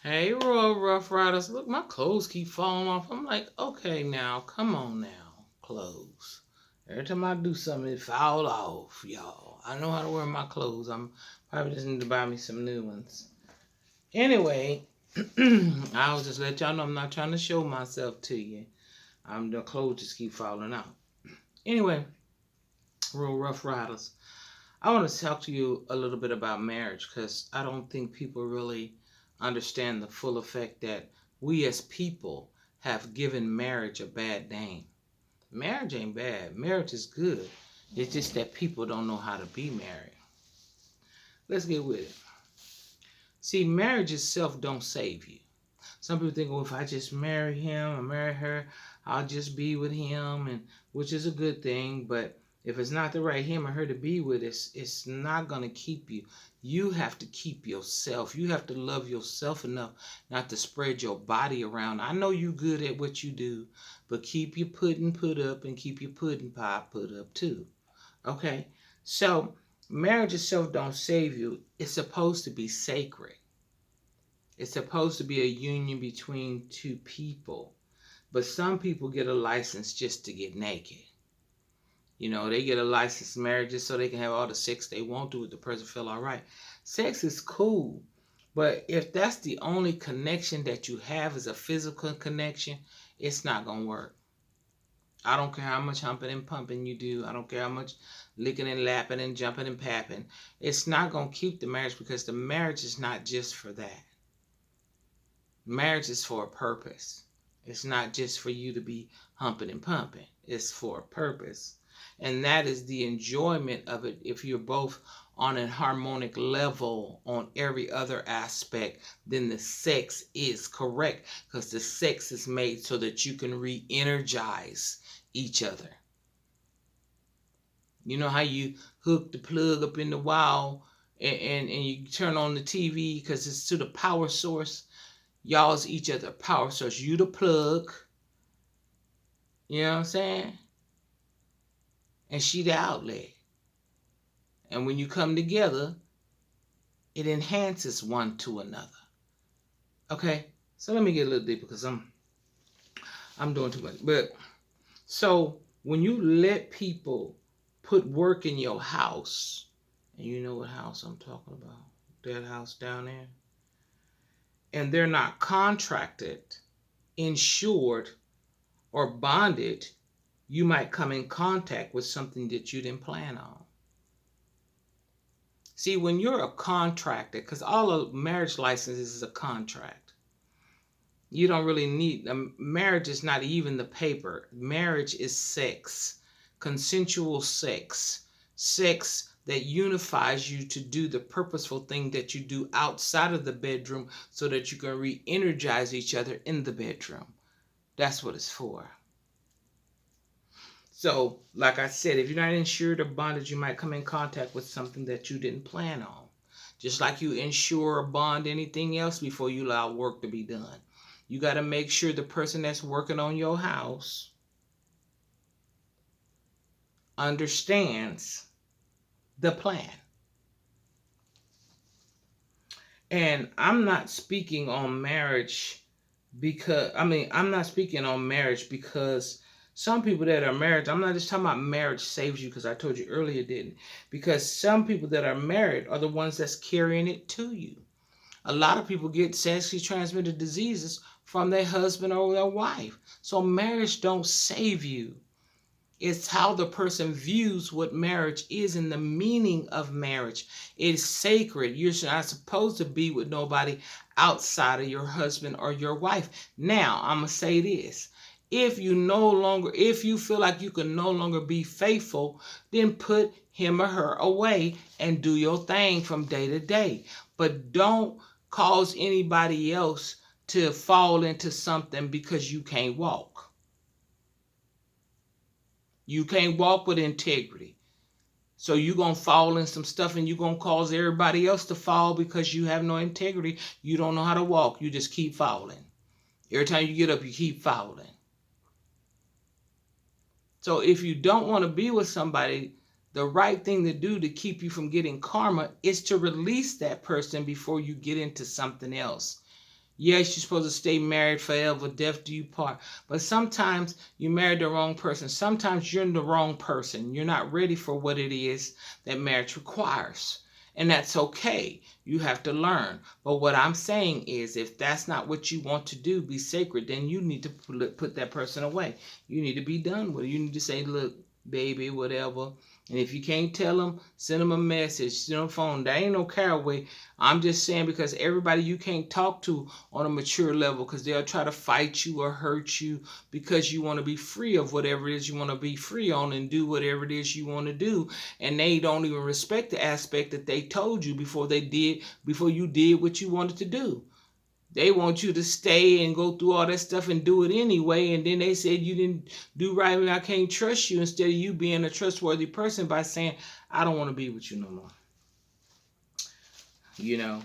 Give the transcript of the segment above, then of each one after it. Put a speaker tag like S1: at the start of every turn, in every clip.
S1: Hey, Royal Rough Riders. Look, my clothes keep falling off. I'm like, okay, now, come on now, clothes. Every time I do something, it fall off, y'all. I know how to wear my clothes. I'm probably just need to buy me some new ones. Anyway, I'll just let y'all know I'm not trying to show myself to you. The clothes just keep falling out. Anyway, Real Rough Riders. I want to talk to you a little bit about marriage because I don't think people really understand the full effect that we as people have given marriage a bad name. Marriage ain't bad, marriage is good. It's just that people don't know how to be married. Let's get with it. See, marriage itself don't save you. Some people think, well, if I just marry him or marry her, I'll just be with him, and which is a good thing. But if it's not the right him or her to be with, it's not gonna keep you. You have to keep yourself. You have to love yourself enough not to spread your body around. I know you good at what you do, but keep your pudding put up and keep your pudding pie put up too. Okay, so marriage itself don't save you. It's supposed to be sacred. It's supposed to be a union between two people. But some people get a license just to get naked. You know, they get a license marriage just so they can have all the sex they want to with the person feel all right. Sex is cool. But if that's the only connection that you have is a physical connection, it's not gonna work. I don't care how much humping and pumping you do. I don't care how much licking and lapping and jumping and papping. It's not gonna keep the marriage because the marriage is not just for that. Marriage is for a purpose. It's not just for you to be humping and pumping. It's for a purpose. And that is the enjoyment of it if you're both on a harmonic level on every other aspect, then the sex is correct because the sex is made so that you can re energize each other. You know how you hook the plug up in the wall and you turn on the TV because it's to the power source? Y'all's each other power source. You the plug, you know what I'm saying? And she the outlet. And when you come together, it enhances one to another. Okay? So let me get a little deeper because I'm doing too much. But so when you let people put work in your house, and you know what house I'm talking about, that house down there, and they're not contracted, insured, or bonded, you might come in contact with something that you didn't plan on. See, when you're a contractor, because all of marriage licenses is a contract, you don't really need marriage is not even the paper. Marriage is sex, consensual sex, sex that unifies you to do the purposeful thing that you do outside of the bedroom so that you can re energize each other in the bedroom. That's what it's for. So, like I said, if you're not insured or bonded, you might come in contact with something that you didn't plan on. Just like you insure or bond anything else before you allow work to be done. You got to make sure the person that's working on your house understands the plan. And I'm not speaking on marriage because, I'm not speaking on marriage because some people that are married, I'm not just talking about marriage saves you because I told you earlier it didn't. Because some people that are married are the ones that's carrying it to you. A lot of people get sexually transmitted diseases from their husband or their wife. So marriage don't save you. It's how the person views what marriage is and the meaning of marriage. It's sacred. You're not supposed to be with nobody outside of your husband or your wife. Now, I'm going to say this. If you feel like you can no longer be faithful, then put him or her away and do your thing from day to day. But don't cause anybody else to fall into something because you can't walk. You can't walk with integrity. So you're going to fall in some stuff and you're going to cause everybody else to fall because you have no integrity. You don't know how to walk. You just keep falling. Every time you get up, you keep falling. So if you don't want to be with somebody, the right thing to do to keep you from getting karma is to release that person before you get into something else. Yes, you're supposed to stay married forever, death do you part. But sometimes you married the wrong person. Sometimes you're the wrong person. You're not ready for what it is that marriage requires. And that's okay. You have to learn. But what I'm saying is, if that's not what you want to do, be sacred, then you need to put that person away. You need to be done with it. You need to say, look, baby, whatever. And if you can't tell them, send them a message, send them a phone. That ain't no caraway. I'm just saying, because everybody you can't talk to on a mature level, because they'll try to fight you or hurt you because you want to be free of whatever it is you want to be free on and do whatever it is you want to do. And they don't even respect the aspect that they told you before you did what you wanted to do. They want you to stay and go through all that stuff and do it anyway. And then they said you didn't do right and I can't trust you, instead of you being a trustworthy person by saying, I don't want to be with you no more.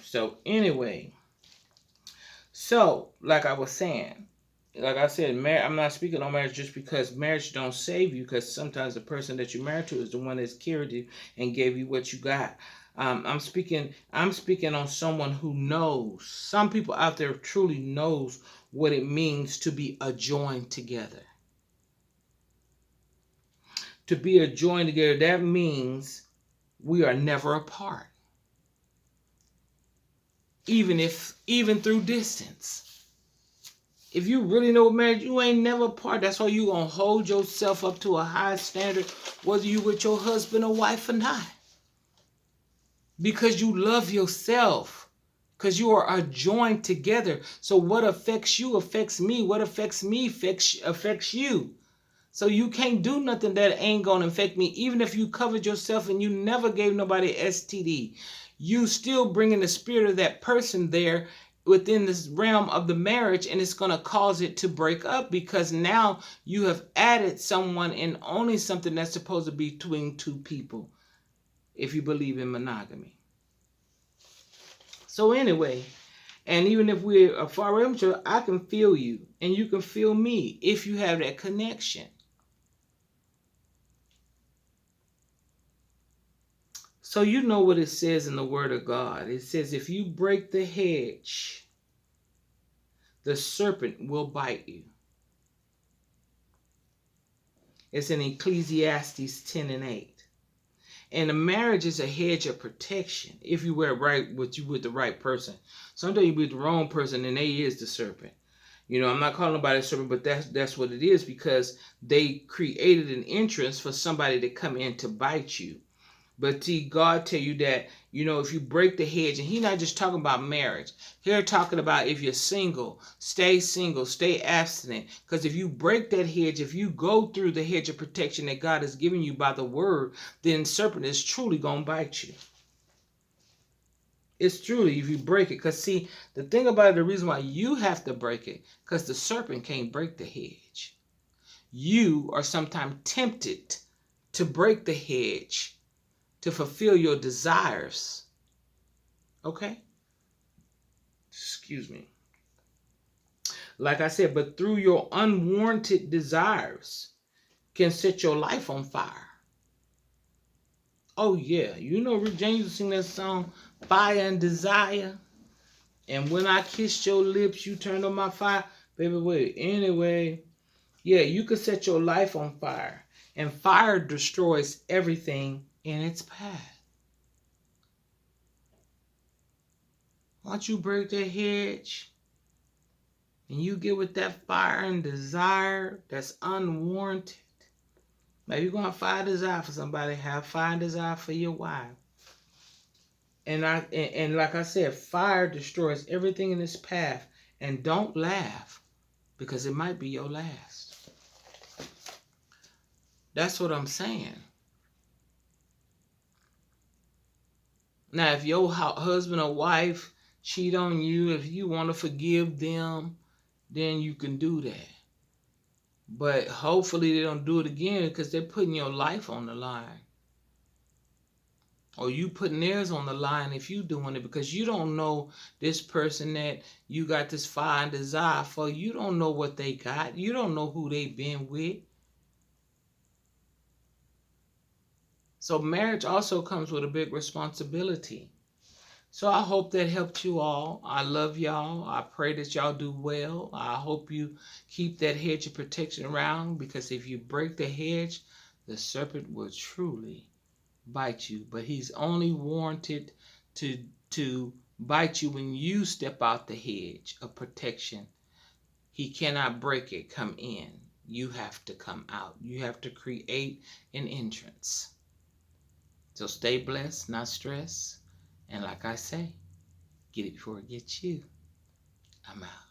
S1: So anyway. So, like I was saying, like I said, I'm not speaking on marriage just because marriage don't save you, because sometimes the person that you're married to is the one that's carried you and gave you what you got. I'm speaking on someone who knows. Some people out there truly knows what it means to be joined together. To be joined together, that means we are never apart. Even through distance. If you really know marriage, you ain't never apart. That's why you gonna hold yourself up to a high standard, whether you with your husband or wife or not. Because you love yourself. Because you are joined together. So what affects you affects me. What affects me affects you. So you can't do nothing that ain't gonna affect me. Even if you covered yourself and you never gave nobody STD, you still bringing the spirit of that person there within this realm of the marriage, and it's going to cause it to break up, because now you have added someone in only something that's supposed to be between two people, if you believe in monogamy. So anyway, and even if we're far away from each other, I can feel you and you can feel me if you have that connection. So you know what it says in the Word of God. It says, if you break the hedge, the serpent will bite you. It's in Ecclesiastes 10 and 8. And a marriage is a hedge of protection if you were with the right person. Sometimes you with the wrong person and they is the serpent. I'm not calling nobody a serpent, but that's what it is, because they created an entrance for somebody to come in to bite you. But see, God tell you that, if you break the hedge, and He's not just talking about marriage. He's talking about if you're single, stay abstinent. Because if you break that hedge, if you go through the hedge of protection that God has given you by the word, then serpent is truly going to bite you. It's truly, if you break it. Because see, the thing about it, the reason why you have to break it, because the serpent can't break the hedge. You are sometimes tempted to break the hedge to fulfill your desires. Okay? Excuse me. Like I said, but through your unwarranted desires can set your life on fire. Oh yeah, Rick James sing that song, Fire and Desire. And when I kissed your lips, you turned on my fire. Baby, wait. Anyway, yeah, you could set your life on fire. And fire destroys everything in its path. Once you break that hedge and you get with that fire and desire that's unwarranted, maybe you're going to have fire desire for somebody, have fire and desire for your wife. And like I said, fire destroys everything in its path. And don't laugh, because it might be your last. That's what I'm saying. Now, if your husband or wife cheat on you, if you want to forgive them, then you can do that. But hopefully they don't do it again, because they're putting your life on the line. Or you putting theirs on the line if you doing it, because you don't know this person that you got this fire and desire for. You don't know what they got. You don't know who they been with. So marriage also comes with a big responsibility. So I hope that helped you all. I love y'all. I pray that y'all do well. I hope you keep that hedge of protection around, because if you break the hedge, the serpent will truly bite you. But he's only warranted to bite you when you step out the hedge of protection. He cannot break it, come in. You have to come out. You have to create an entrance. So stay blessed, not stressed. And like I say, get it before it gets you. I'm out.